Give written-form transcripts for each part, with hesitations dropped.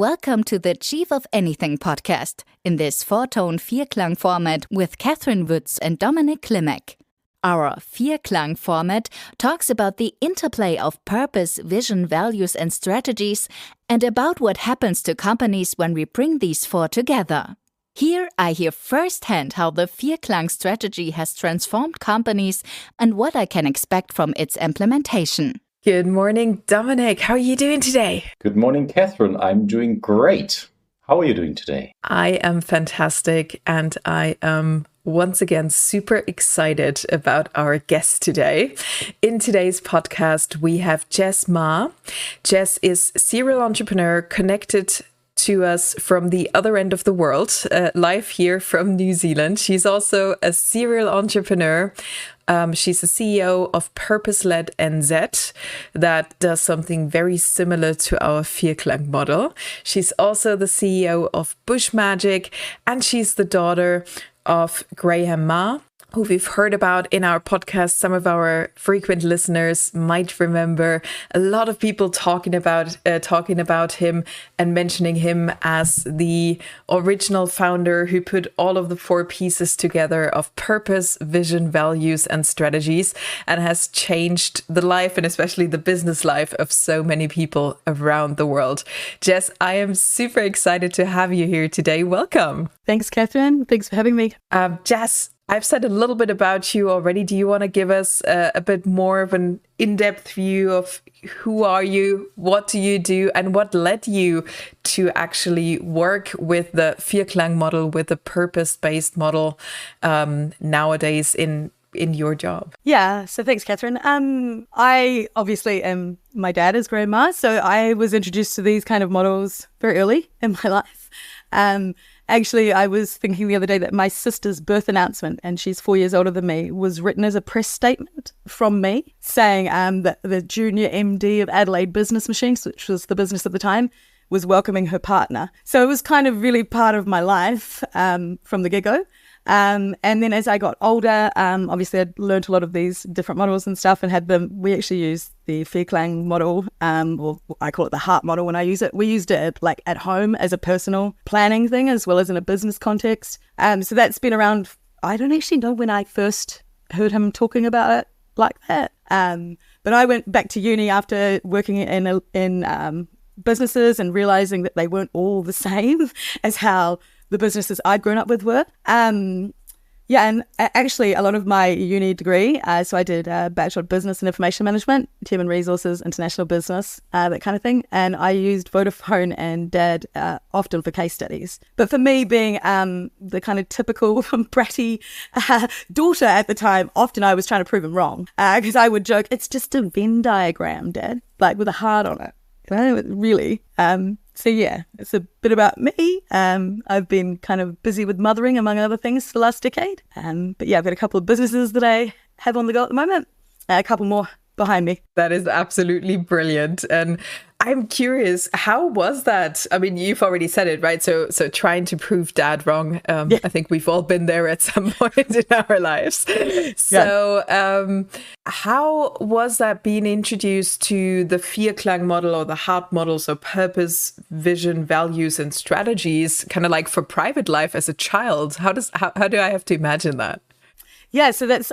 Welcome to the Chief of Anything podcast, in this four-tone VIERKLAng format with Catherine Woods and Dominic Klimek. Our VIERKLAng format talks about the interplay of purpose, vision, values and strategies, and about what happens to companies when we bring these four together. Here I hear firsthand how the VIERKLAng strategy has transformed companies and what I can expect from its implementation. Good morning, Dominic. How are you doing today? Good morning, Catherine. I'm doing great. How are you doing today? I am fantastic, and I am once again super excited about our guest today. In today's podcast, we have Jess Maher. Jess is serial entrepreneur connected to us from the other end of the world, live here from New Zealand. She's also a serial entrepreneur. She's the CEO of Purpose-Led NZ that does something very similar to our VIERKLAng model. She's also the CEO of Bush Magic, and she's the daughter of Graham Maher, who we've heard about in our podcast. Some of our frequent listeners might remember a lot of people talking about him and mentioning him as the original founder who put all of the four pieces together of purpose, vision, values, and strategies, and has changed the life and especially the business life of so many people around the world. Jess, I am super excited to have you here today. Welcome. Thanks, Catherine. Thanks for having me. Jess, I've said a little bit about you already. Do you want to give us a bit more of an in-depth view of who are you, what do you do, and what led you to actually work with the VIERKLAng model, with the purpose-based model nowadays in your job? Yeah, so thanks, Catherine. I obviously am, my dad is Graham Maher, so I was introduced to these kind of models very early in my life. Actually, I was thinking the other day that my sister's birth announcement, and she's 4 years older than me, was written as a press statement from me saying that the junior MD of Adelaide Business Machines, which was the business at the time, was welcoming her partner. So it was kind of really part of my life from the get-go. And then as I got older, obviously I'd learned a lot of these different models and stuff and had them. We actually used the VIERKLAng model, or I call it the heart model when I use it. We used it like at home as a personal planning thing as well as in a business context. So that's been around. I don't actually know when I first heard him talking about it like that. But I went back to uni after working in businesses and realizing that they weren't all the same as how the businesses I'd grown up with were. And actually a lot of my uni degree, so I did a Bachelor of Business and Information Management, Human Resources, International Business, that kind of thing. And I used Vodafone and Dad often for case studies. But for me, being the kind of typical bratty daughter at the time, often I was trying to prove him wrong. Because I would joke, it's just a Venn diagram, Dad, like with a heart on it. Well, really. So yeah, it's a bit about me. I've been kind of busy with mothering, among other things, for the last decade. But yeah, I've got a couple of businesses that I have on the go at the moment. A couple more behind me. That is absolutely brilliant. And I'm curious, how was that? I mean, you've already said it, right? So trying to prove Dad wrong. Yeah. I think we've all been there at some point in our lives. So how was that being introduced to the VIERKLAng model or the heart model? So purpose, vision, values, and strategies, kind of like for private life as a child. How do I have to imagine that? Yeah, so that's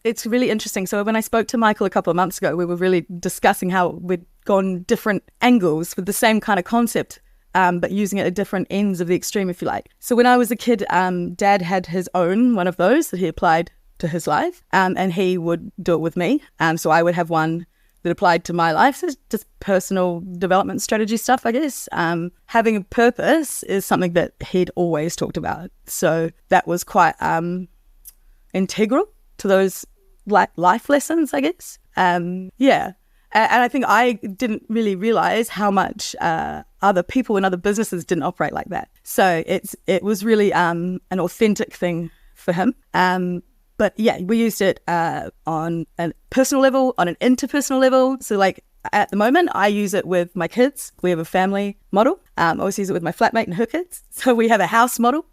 it's really interesting. So when I spoke to Michael a couple of months ago, we were really discussing how we'd gone different angles with the same kind of concept, but using it at different ends of the extreme, if you like. So when I was a kid, Dad had his own one of those that he applied to his life, and he would do it with me. So I would have one that applied to my life. So it's just personal development strategy stuff, I guess. Having a purpose is something that he'd always talked about. So that was quite integral to those life lessons, I guess. Yeah. And I think I didn't really realize how much other people in other businesses didn't operate like that. So it was really an authentic thing for him. But yeah, we used it on a personal level, on an interpersonal level. So like at the moment, I use it with my kids. We have a family model. I also use it with my flatmate and her kids. So we have a house model.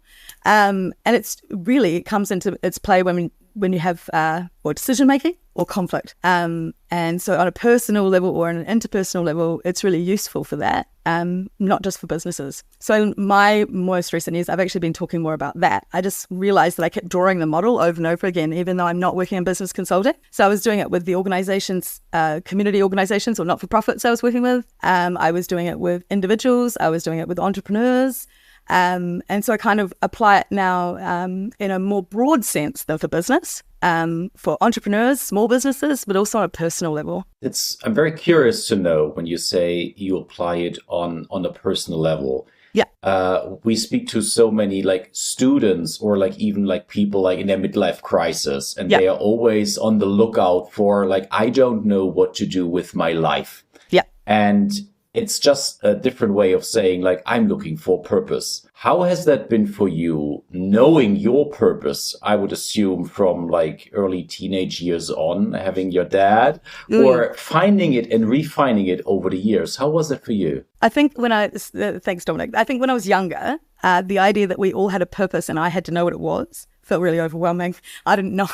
And it comes into its play when when you have or decision making or conflict. And so on a personal level or on an interpersonal level, it's really useful for that, not just for businesses. So in my most recent years, I've actually been talking more about that. I just realized that I kept drawing the model over and over again, even though I'm not working in business consulting. So I was doing it with the organizations, community organizations or not-for-profits I was working with. I was doing it with individuals. I was doing it with entrepreneurs. And so I kind of apply it now in a more broad sense than for business, for entrepreneurs, small businesses, but also on a personal level. I'm very curious to know when you say you apply it on a personal level. Yeah. We speak to so many like students or like even like people like in their midlife crisis, and they are always on the lookout for like, I don't know what to do with my life. Yeah. And it's just a different way of saying, like, I'm looking for purpose. How has that been for you, knowing your purpose, I would assume from like early teenage years on, having your dad, or finding it and refining it over the years? How was it for you? I think thanks, Dominic. I think when I was younger, the idea that we all had a purpose and I had to know what it was felt really overwhelming. I didn't know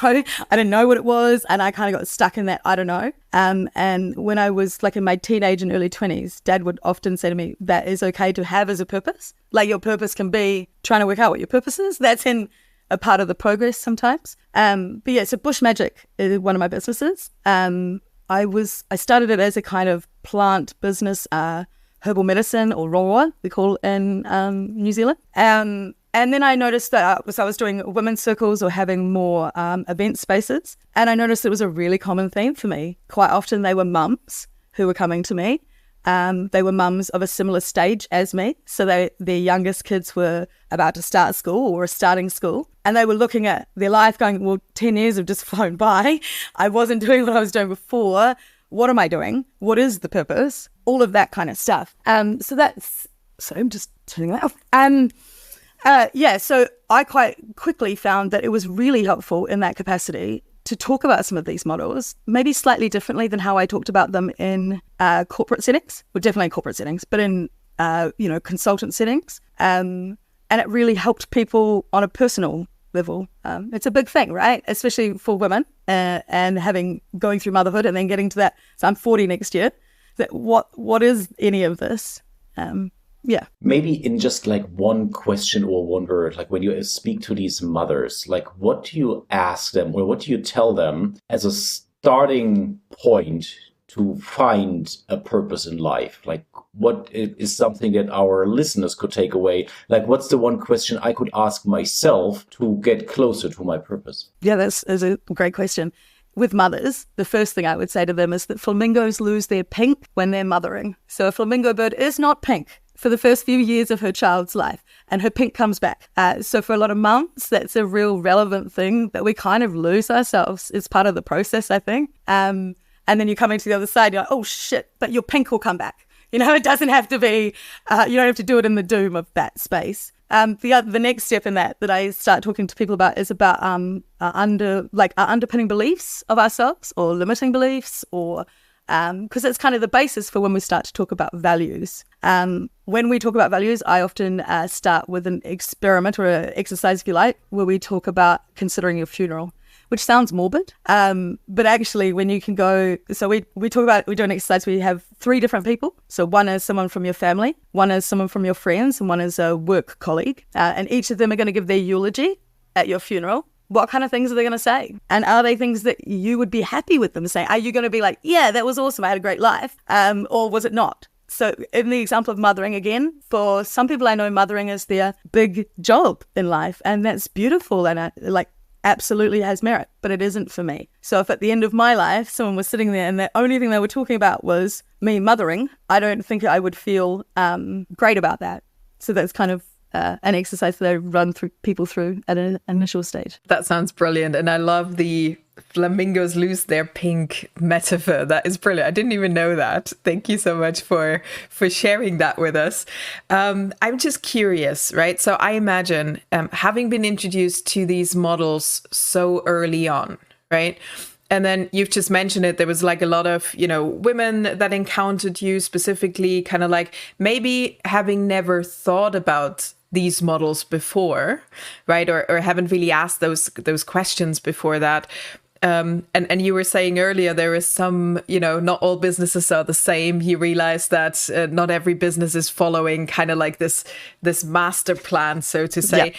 what it was, and I kind of got stuck in that I don't know. And when I was like in my teenage and early 20s, Dad would often say to me, that is okay to have as a purpose. Like your purpose can be trying to work out what your purpose is. That's in a part of the progress sometimes. But yeah, so Bush Magic is one of my businesses. I started it as a kind of plant business, herbal medicine, or rongoa, we call it in New Zealand. And then I noticed that I was doing women's circles or having more event spaces. And I noticed it was a really common theme for me. Quite often they were mums who were coming to me. They were mums of a similar stage as me. So their youngest kids were about to start school or starting school. And they were looking at their life going, well, 10 years have just flown by. I wasn't doing what I was doing before. What am I doing? What is the purpose? All of that kind of stuff. So I'm just turning that off. So I quite quickly found that it was really helpful in that capacity to talk about some of these models, maybe slightly differently than how I talked about them in corporate settings, well, definitely in corporate settings, but in, consultant settings. And it really helped people on a personal level. It's a big thing, right? Especially for women and going through motherhood and then getting to that. So I'm 40 next year. That what is any of this? Maybe in just like one question or one word, like when you speak to these mothers, like what do you ask them or what do you tell them as a starting point to find a purpose in life? Like what is something that our listeners could take away? Like what's the one question I could ask myself to get closer to my purpose? Yeah, that's a great question. With mothers, the first thing I would say to them is that flamingos lose their pink when they're mothering. So a flamingo bird is not pink for the first few years of her child's life, and her pink comes back. So for a lot of mums, that's a real relevant thing that we kind of lose ourselves. It's part of the process, I think. And then you come into the other side, you're like, oh shit, but your pink will come back. It doesn't have to be, you don't have to do it in the doom of that space. The next step in that I start talking to people about is about underpinning beliefs of ourselves or limiting beliefs, or because it's kind of the basis for when we start to talk about values. When we talk about values, I often start with an experiment or an exercise, if you like, where we talk about considering your funeral, which sounds morbid. But actually, when you can go, so we do an exercise where you have 3 different people. So one is someone from your family, one is someone from your friends, and one is a work colleague. And each of them are going to give their eulogy at your funeral. What kind of things are they going to say? And are they things that you would be happy with them saying? Are you going to be like, yeah, that was awesome, I had a great life? Or was it not? So in the example of mothering, again, for some people I know mothering is their big job in life, and that's beautiful and absolutely has merit, but it isn't for me. So if at the end of my life someone was sitting there and the only thing they were talking about was me mothering, I don't think I would feel great about that. So that's kind of an exercise that I run people through at an initial stage. That sounds brilliant. And I love the flamingos lose their pink metaphor. That is brilliant. I didn't even know that. Thank you so much for sharing that with us. I'm just curious, right? So I imagine having been introduced to these models so early on, right? And then you've just mentioned it. There was like a lot of, women that encountered you specifically, kind of like maybe having never thought about these models before, right? Or haven't really asked those questions before that. And you were saying earlier, there is some, not all businesses are the same. You realize that not every business is following kind of like this master plan, so to say. Yeah.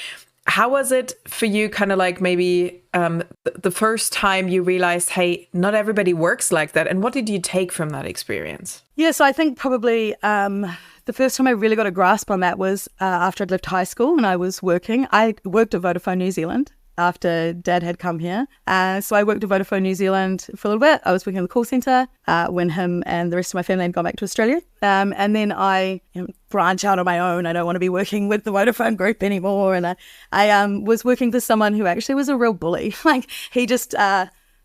How was it for you, kind of like maybe the first time you realized, hey, not everybody works like that? And what did you take from that experience? Yeah, so I think probably the first time I really got a grasp on that was after I'd left high school and I was working. I worked at Vodafone New Zealand after Dad had come here. So I worked at Vodafone New Zealand for a little bit. I was working in the call centre when him and the rest of my family had gone back to Australia. And then I branch out on my own. I don't want to be working with the Vodafone group anymore. And I was working for someone who actually was a real bully. Like, he just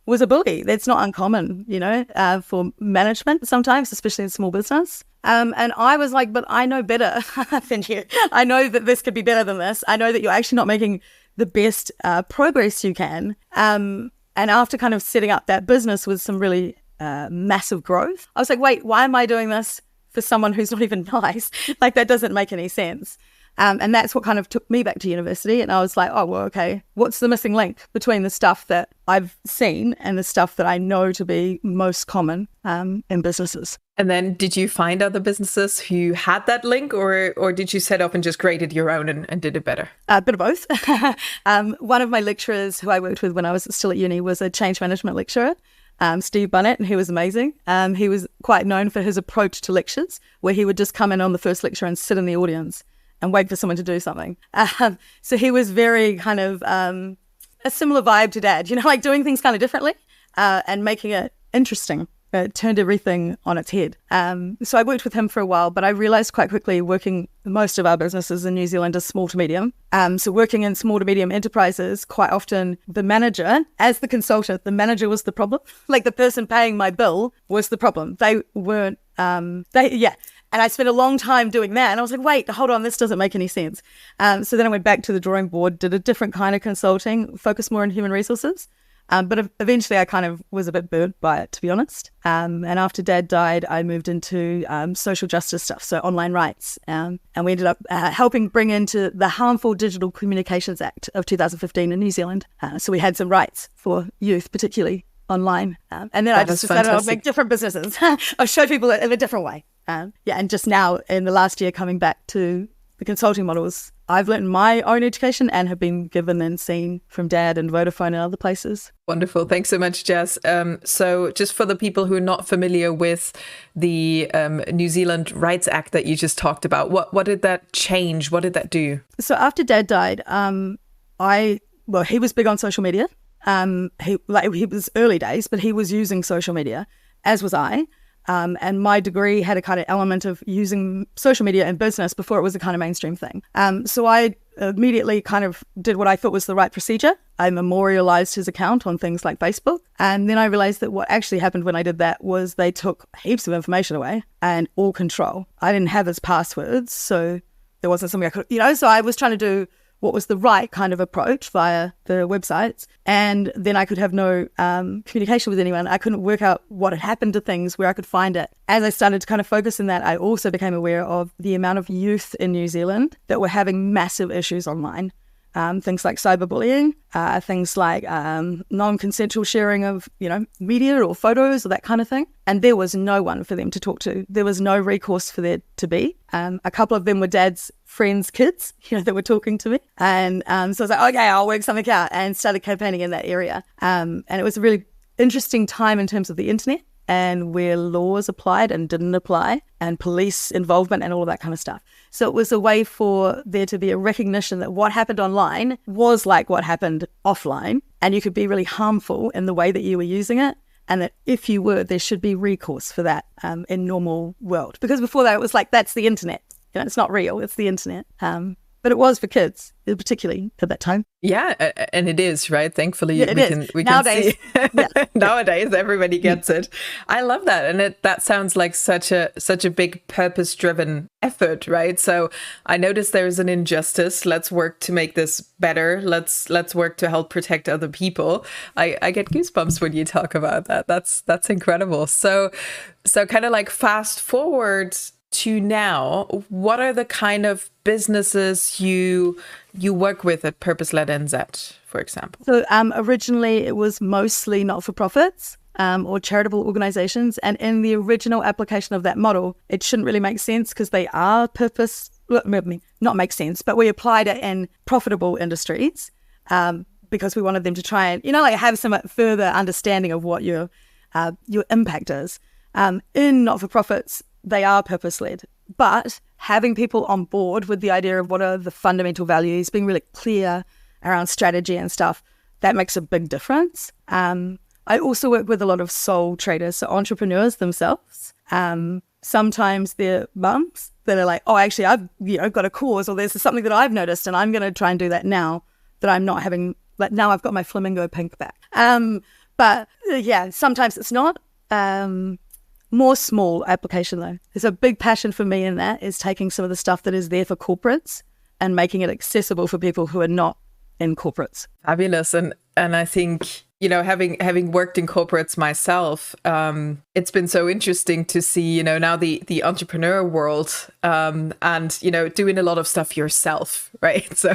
was a bully. That's not uncommon, for management sometimes, especially in small business. And I was like, but I know better than you. I know that this could be better than this. I know that you're actually not making the best progress you can. And after kind of setting up that business with some really massive growth, I was like, wait, why am I doing this for someone who's not even nice? Like, that doesn't make any sense. And that's what kind of took me back to university. And I was like, oh, well, okay, what's the missing link between the stuff that I've seen and the stuff that I know to be most common in businesses? And then did you find other businesses who had that link, or did you set up and just created your own and did it better? A bit of both. One of my lecturers who I worked with when I was still at uni was a change management lecturer, Steve Bunnett, and he was amazing. He was quite known for his approach to lectures, where he would just come in on the first lecture and sit in the audience and wait for someone to do something. So he was very kind of a similar vibe to Dad, like doing things kind of differently and making it interesting. It turned everything on its head. So I worked with him for a while, but I realized quite quickly working most of our businesses in New Zealand is small to medium. So working in small to medium enterprises, quite often the manager, as the consultant, the manager was the problem. Like, the person paying my bill was the problem. They weren't, And I spent a long time doing that. And I was like, wait, hold on, this doesn't make any sense. So then I went back to the drawing board, did a different kind of consulting, focused more on human resources. But eventually I kind of was a bit burnt by it, to be honest. And after Dad died, I moved into social justice stuff, so online rights. And we ended up helping bring into the Harmful Digital Communications Act of 2015 in New Zealand. So we had some rights for youth, particularly online. And then I just decided I'll make different businesses. I'll show people it in a different way. And just now, in the last year, coming back to the consulting models, I've learned my own education and have been given and seen from Dad and Vodafone and other places. Wonderful. Thanks so much, Jess. So just for the people who are not familiar with the New Zealand Rights Act that you just talked about, what did that change? What did that do? So after Dad died, he was big on social media. He was early days, but he was using social media, as was I. And my degree had a kind of element of using social media in business before it was a kind of mainstream thing. So I immediately kind of did what I thought was the right procedure. I memorialized his account on things like Facebook. And then I realized that what actually happened when I did that was they took heaps of information away and all control. I didn't have his passwords, so there wasn't something I could, so I was trying to do what was the right kind of approach via the websites. And then I could have no communication with anyone. I couldn't work out what had happened to things, where I could find it. As I started to kind of focus on that, I also became aware of the amount of youth in New Zealand that were having massive issues online. Things like cyberbullying, things like non-consensual sharing of, media or photos or that kind of thing. And there was no one for them to talk to. There was no recourse for there to be. A couple of them were Dad's friends' kids, that were talking to me. And so I was like, okay, I'll work something out, and started campaigning in that area. And it was a really interesting time in terms of the internet and where laws applied and didn't apply, and police involvement and all of that kind of stuff. So it was a way for there to be a recognition that what happened online was like what happened offline, and you could be really harmful in the way that you were using it, and that if you were, there should be recourse for that in normal world. Because before that, it was like, that's the internet. It's not real, it's the internet. But it was for kids, particularly at that time. Yeah, and it is, right? Thankfully, we Nowadays, can see. Nowadays, everybody gets it. I love that, and that sounds like such a big purpose-driven effort, right? So I noticed there is an injustice. Let's work to make this better. Let's work to help protect other people. I get goosebumps when you talk about that. That's incredible. So kind of like fast forward to now, what are the kind of businesses you work with at Purpose-Led NZ, for example? So originally it was mostly not-for-profits or charitable organizations. And in the original application of that model, it shouldn't really make sense because they are not make sense, but we applied it in profitable industries because we wanted them to try and, like have some further understanding of what your impact is. In not-for-profits, they are purpose-led, but having people on board with the idea of what are the fundamental values, being really clear around strategy and stuff, that makes a big difference. I also work with a lot of sole traders, so entrepreneurs themselves. Sometimes they're mums that are like, oh, actually, I've got a cause, or there's something that I've noticed, and I'm going to try and do that now that I'm not having, like now I've got my flamingo pink back. But yeah, sometimes it's not. More small application though. There's a big passion for me in that is taking some of the stuff that is there for corporates and making it accessible for people who are not in corporates. Fabulous. And I think, having worked in corporates myself, it's been so interesting to see, now the entrepreneur world and, doing a lot of stuff yourself, right? So,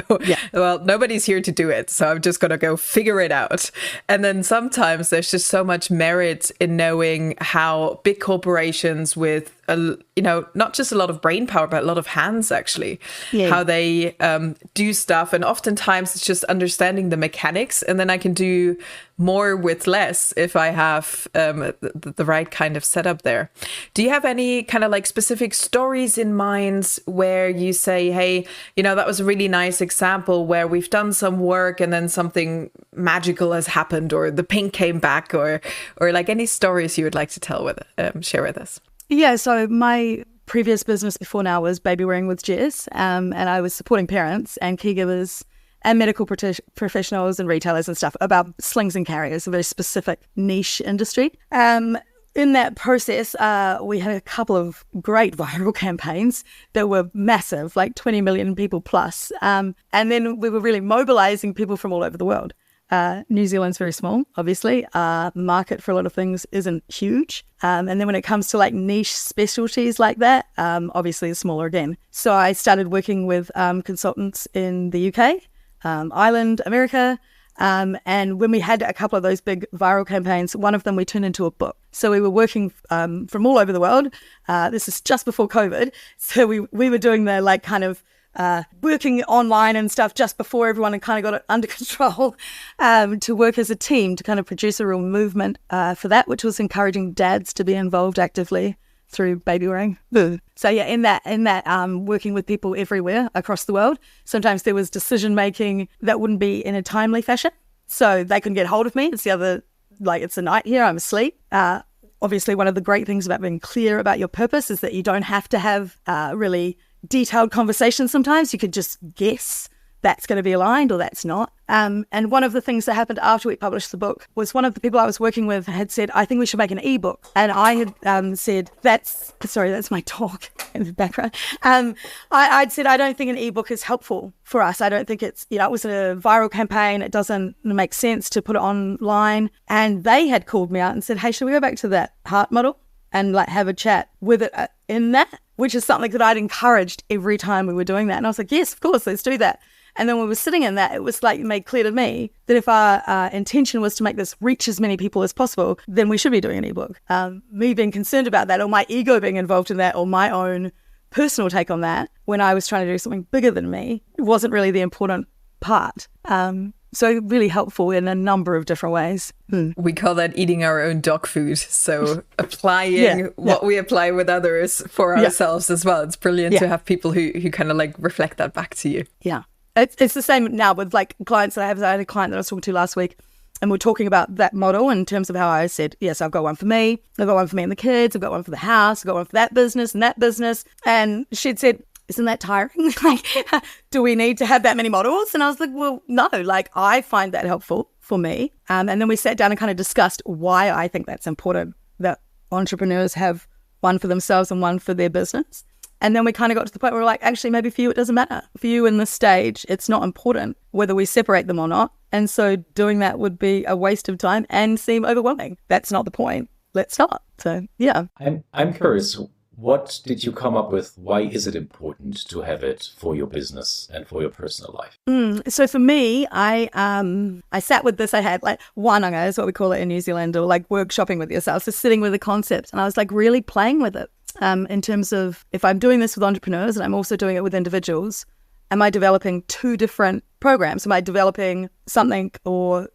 well, nobody's here to do it. So I'm just going to go figure it out. And then sometimes there's just so much merit in knowing how big corporations with, not just a lot of brain power, but a lot of hands, actually, how they do stuff. And oftentimes it's just understanding the mechanics, and then I can do more with less if I have the right kind of setup there. Do you have any kind of like specific stories in mind where you say, hey, that was a really nice example where we've done some work and then something magical has happened, or the pink came back, or like any stories you would like to tell share with us? Yeah, so my previous business before now was baby wearing with Jess, and I was supporting parents and caregivers and medical professionals and retailers and stuff about slings and carriers, a very specific niche industry. In that process, we had a couple of great viral campaigns that were massive, like 20 million people plus. And then we were really mobilizing people from all over the world. New Zealand's very small, obviously. Market for a lot of things isn't huge. And then when it comes to like niche specialties like that, obviously it's smaller again. So I started working with consultants in the UK, Ireland, America. And when we had a couple of those big viral campaigns, one of them we turned into a book. So we were working from all over the world. This is just before COVID. So we were doing the like kind of working online and stuff just before everyone had kind of got it under control, to work as a team to kind of produce a real movement for that, which was encouraging dads to be involved actively through baby wearing. So yeah, in that working with people everywhere across the world, sometimes there was decision making that wouldn't be in a timely fashion, so they couldn't get hold of me. It's a night here, I'm asleep. Obviously, one of the great things about being clear about your purpose is that you don't have to have really detailed conversations. Sometimes you could just guess that's going to be aligned or that's not. And one of the things that happened after we published the book was one of the people I was working with had said, I think we should make an ebook. And I had said, that's my dog in the background. I'd said, I don't think an ebook is helpful for us. I don't think it's, it was a viral campaign. It doesn't make sense to put it online. And they had called me out and said, hey, should we go back to that heart model and like have a chat with it in that, which is something that I'd encouraged every time we were doing that. And I was like, yes, of course, let's do that. And then when we were sitting in that, it was like made clear to me that if our intention was to make this reach as many people as possible, then we should be doing an ebook. Me being concerned about that, or my ego being involved in that, or my own personal take on that, when I was trying to do something bigger than me, it wasn't really the important part. So really helpful in a number of different ways. We call that eating our own dog food. So applying what we apply with others for ourselves as well. It's brilliant to have people who kind of like reflect that back to you. Yeah. It's the same now with like clients that I have. I had a client that I was talking to last week, and we're talking about that model in terms of how I said, yes, I've got one for me. I've got one for me and the kids. I've got one for the house. I've got one for that business and that business. And she'd said, isn't that tiring? Like, do we need to have that many models? And I was like, well, no, like I find that helpful for me. And then we sat down and kind of discussed why I think that's important, that entrepreneurs have one for themselves and one for their business. And then we kind of got to the point where we're like, actually, maybe for you, it doesn't matter. For you in this stage, it's not important whether we separate them or not. And so doing that would be a waste of time and seem overwhelming. That's not the point. Let's stop. So, yeah. I'm curious, what did you come up with? Why is it important to have it for your business and for your personal life? So for me, I sat with this. I had like wānanga is what we call it in New Zealand, or like workshopping with yourself. So sitting with the concept, and I was like really playing with it in terms of, if I'm doing this with entrepreneurs and I'm also doing it with individuals, am I developing two different programs? Am I developing something, or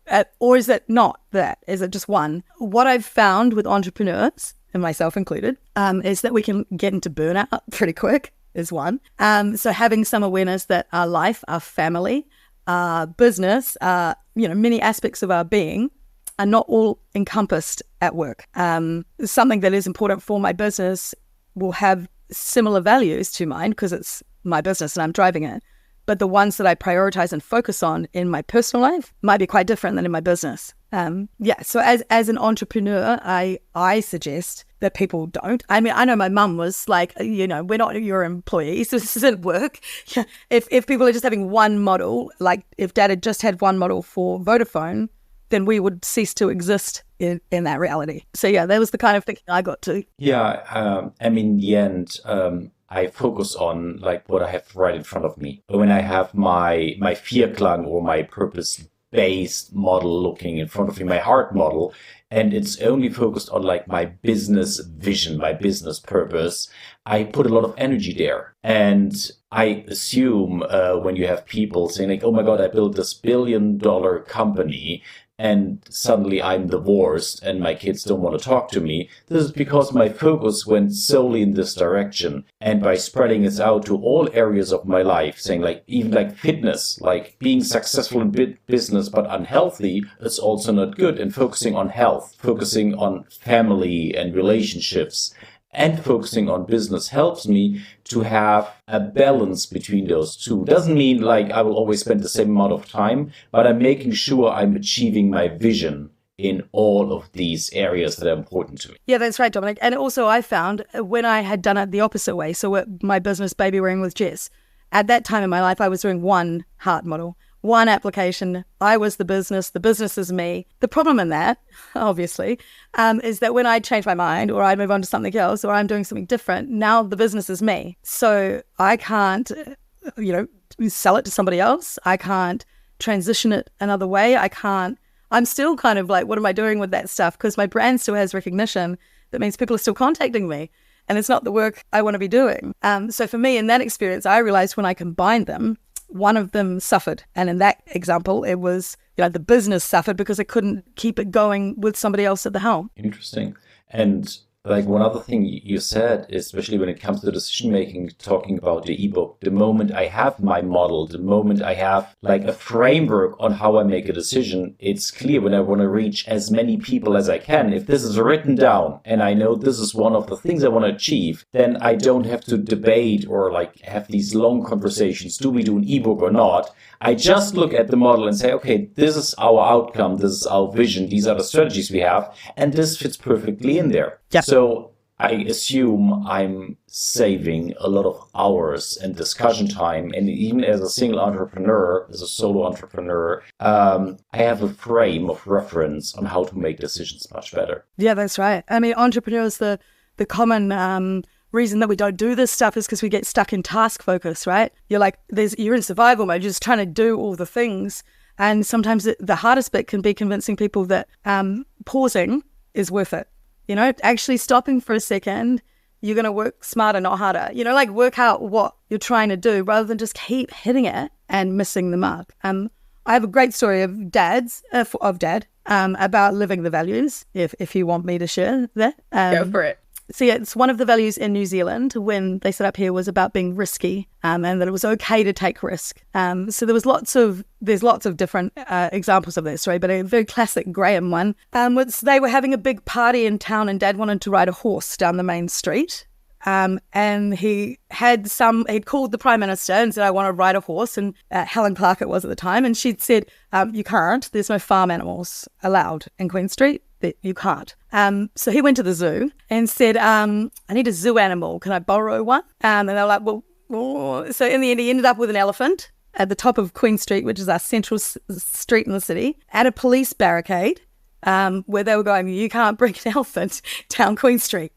is it not that? Is it just one? What I've found with entrepreneurs, and myself included, is that we can get into burnout pretty quick, is one. So having some awareness that our life, our family, our business, many aspects of our being are not all encompassed at work. Something that is important for my business will have similar values to mine because it's my business and I'm driving it. But the ones that I prioritize and focus on in my personal life might be quite different than in my business. So as an entrepreneur, I suggest that people don't. I mean, I know my mum was like, we're not your employees, so this isn't work. Yeah. If people are just having one model, like if Dad had just had one model for Vodafone, then we would cease to exist in that reality. So yeah, that was the kind of thinking I got to. Yeah, in the end, I focus on like what I have right in front of me. When I have my VIERKLAng or my purpose-based model looking in front of me, my heart model, and it's only focused on like my business vision, my business purpose, I put a lot of energy there. And I assume when you have people saying like, oh my God, I built this $1 billion company, and suddenly I'm divorced and my kids don't want to talk to me. This is because my focus went solely in this direction. And by spreading this out to all areas of my life, saying like, even like fitness, like being successful in business but unhealthy, is also not good. And focusing on health, focusing on family and relationships, and focusing on business helps me to have a balance between those two. Doesn't mean like I will always spend the same amount of time, but I'm making sure I'm achieving my vision in all of these areas that are important to me. Yeah, that's right, Dominic. And also I found when I had done it the opposite way, so at my business Baby Wearing with Jess, at that time in my life, I was doing one heart model, one application. I was the business is me. The problem in that, obviously, is that when I change my mind or I move on to something else or I'm doing something different, now the business is me. So I can't, sell it to somebody else. I can't transition it another way. I'm still kind of like, what am I doing with that stuff? Because my brand still has recognition. That means people are still contacting me. And it's not the work I want to be doing. So for me, in that experience, I realized when I combined them, one of them suffered. And in that example, it was, the business suffered because I couldn't keep it going with somebody else at the helm. Interesting. And like one other thing you said, especially when it comes to decision making, talking about the ebook, the moment I have my model, the moment I have like a framework on how I make a decision, it's clear when I want to reach as many people as I can. If this is written down and I know this is one of the things I want to achieve, then I don't have to debate or like have these long conversations. Do we do an ebook or not? I just look at the model and say, okay, this is our outcome. This is our vision. These are the strategies we have. And this fits perfectly in there. Yep. So I assume I'm saving a lot of hours and discussion time. And even as a single entrepreneur, as a solo entrepreneur, I have a frame of reference on how to make decisions much better. Yeah, that's right. I mean, entrepreneurs, the common reason that we don't do this stuff is because we get stuck in task focus, right? You're in survival mode, you're just trying to do all the things. And sometimes the hardest bit can be convincing people that pausing is worth it. Actually stopping for a second, you're going to work smarter, not harder. Work out what you're trying to do rather than just keep hitting it and missing the mark. I have a great story of Dad about living the values, if you want me to share that. Go for it. So yeah, it's one of the values in New Zealand when they set up here was about being risky, and that it was okay to take risk. So there's lots of different examples of this, right? But a very classic Graham one was they were having a big party in town, and Dad wanted to ride a horse down the main street. And he'd called the Prime Minister and said, I want to ride a horse. And Helen Clark it was at the time. And she'd said, you can't. There's no farm animals allowed in Queen Street. You can't. So he went to the zoo and said, I need a zoo animal. Can I borrow one? And they were like, well, so in the end, he ended up with an elephant at the top of Queen Street, which is our central street in the city, at a police barricade. where they were going, you can't bring an elephant down Queen Street.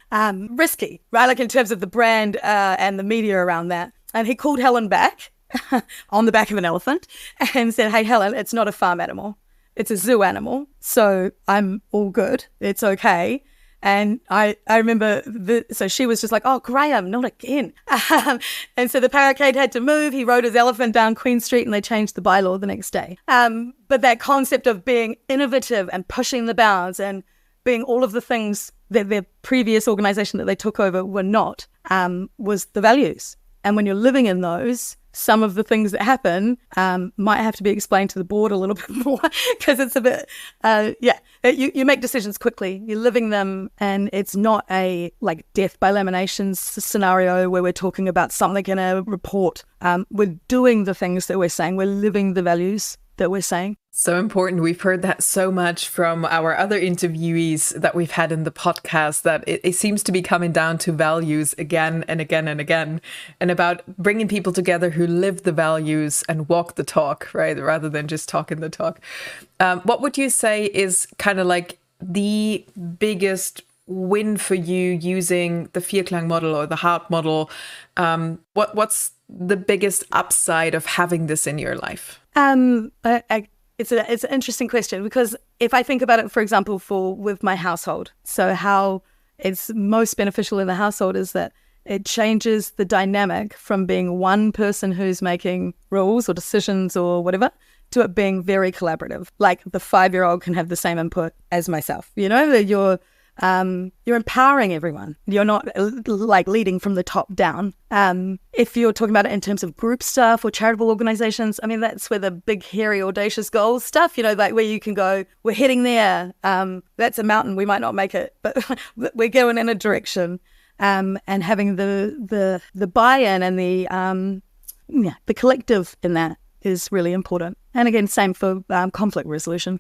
Risky, right? Like in terms of the brand and the media around that. And he called Helen back on the back of an elephant and said, hey, Helen, it's not a farm animal. It's a zoo animal. So I'm all good. It's okay. And I remember, so she was just like, oh, Graham, not again. And so the barricade had to move. He rode his elephant down Queen Street and they changed the bylaw the next day. But that concept of being innovative and pushing the bounds and being all of the things that their previous organization that they took over were not, was the values. And when you're living in those, some of the things that happen might have to be explained to the board a little bit more because it's a bit, you make decisions quickly. You're living them, and it's not a like death by lamination scenario where we're talking about something in a report. We're doing the things that we're saying. We're living the values that we're saying. So important. We've heard that so much from our other interviewees that we've had in the podcast, that it seems to be coming down to values again and again and again, and about bringing people together who live the values and walk the talk, right? Rather than just talking the talk. What would you say is kind of like the biggest win for you using the VIERKLANG model or the HEART model? What's the biggest upside of having this in your life? It's an interesting question, because if I think about it, for example, with my household, so how it's most beneficial in the household is that it changes the dynamic from being one person who's making rules or decisions or whatever to it being very collaborative. Like the 5-year-old can have the same input as myself. You know, that you're empowering everyone. You're not like leading from the top down. If you're talking about it in terms of group stuff or charitable organizations, I mean, that's where the big, hairy, audacious goals stuff, you know, like where you can go, we're heading there. That's a mountain. We might not make it, but we're going in a direction. And having the buy-in and the collective in that is really important. And again, same for conflict resolution.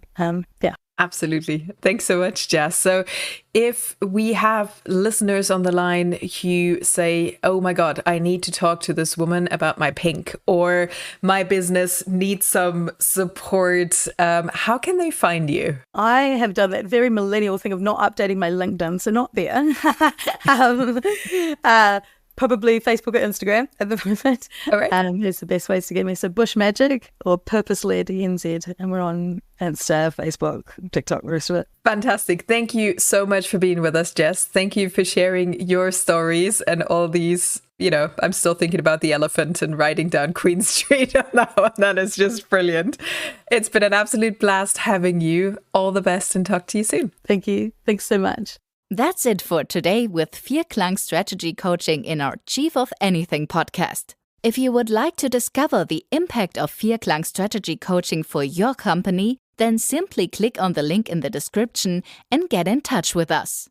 Absolutely. Thanks so much, Jess. So if we have listeners on the line who say, oh my God, I need to talk to this woman about my pink, or my business needs some support, how can they find you? I have done that very millennial thing of not updating my LinkedIn, so not there. Probably Facebook or Instagram at the moment. All right. It's the best ways to get me. So Bush Magic or Purpose-Led NZ. And we're on Insta, Facebook, TikTok, the rest of it. Fantastic. Thank you so much for being with us, Jess. Thank you for sharing your stories and all these, you know, I'm still thinking about the elephant and riding down Queen Street on that one. That is just brilliant. It's been an absolute blast having you. All the best and talk to you soon. Thank you. Thanks so much. That's it for today with VIERKLANG Strategy Coaching in our Chief of Anything podcast. If you would like to discover the impact of VIERKLANG Strategy Coaching for your company, then simply click on the link in the description and get in touch with us.